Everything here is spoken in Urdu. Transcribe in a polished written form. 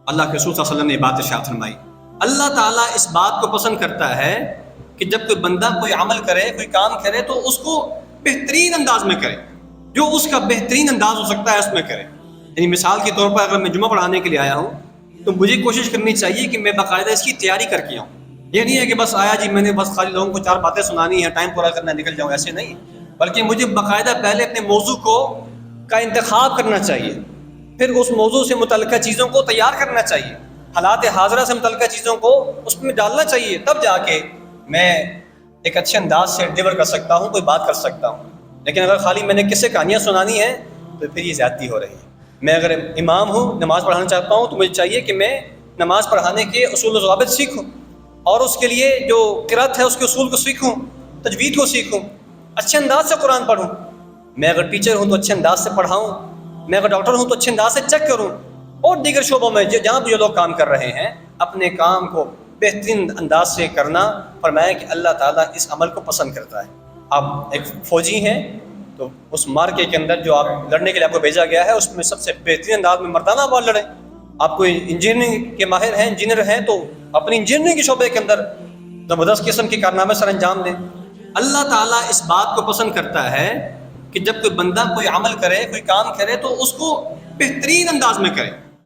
اللہ کے رسول صلی اللہ علیہ وسلم نے یہ بات ارشاد فرمائی، اللہ تعالیٰ اس بات کو پسند کرتا ہے کہ جب کوئی بندہ کوئی عمل کرے، کوئی کام کرے تو اس کو بہترین انداز میں کرے، جو اس کا بہترین انداز ہو سکتا ہے اس میں کرے۔ یعنی مثال کے طور پر اگر میں جمعہ پڑھانے کے لیے آیا ہوں تو مجھے کوشش کرنی چاہیے کہ میں باقاعدہ اس کی تیاری کر کے آؤں۔ یہ نہیں ہے کہ بس آیا جی میں نے بس خالی لوگوں کو 4 باتیں سنانی ہیں، ٹائم پورا کرنا نکل جاؤں، ایسے نہیں، بلکہ مجھے باقاعدہ پہلے اپنے موضوع کا انتخاب کرنا چاہیے، پھر اس موضوع سے متعلقہ چیزوں کو تیار کرنا چاہیے، حالات حاضرہ سے متعلقہ چیزوں کو اس میں ڈالنا چاہیے، تب جا کے میں ایک اچھے انداز سے ڈیلیور کر سکتا ہوں، کوئی بات کر سکتا ہوں۔ لیکن اگر خالی میں نے قصے کہانیاں سنانی ہیں تو پھر یہ زیادتی ہو رہی ہے۔ میں اگر امام ہوں، نماز پڑھانا چاہتا ہوں، تو مجھے چاہیے کہ میں نماز پڑھانے کے اصول و ضوابط سیکھوں، اور اس کے لیے جو قرأت ہے اس کے اصول کو سیکھوں، تجوید کو سیکھوں، اچھے انداز سے قرآن پڑھوں۔ میں اگر ٹیچر ہوں تو اچھے انداز سے پڑھاؤں، میں اگر ڈاکٹر ہوں تو اچھے انداز سے چیک کروں، اور دیگر شعبوں میں جہاں بھی جو لوگ کام کر رہے ہیں اپنے کام کو بہترین انداز سے کرنا۔ فرمایا کہ اللہ تعالیٰ اس عمل کو پسند کرتا ہے۔ آپ ایک فوجی ہیں تو اس مارکے کے اندر جو آپ لڑنے کے لیے آپ کو بھیجا گیا ہے اس میں سب سے بہترین انداز میں مردانہ وار لڑیں۔ آپ کوئی انجینئرنگ کے ماہر ہیں، انجینئر ہیں، تو اپنی انجینئرنگ کے شعبے کے اندر زبردست قسم کے کارنامے سر انجام دیں۔ اللہ تعالیٰ اس بات کو پسند کرتا ہے کہ جب کوئی بندہ کوئی عمل کرے، کوئی کام کرے تو اس کو بہترین انداز میں کرے،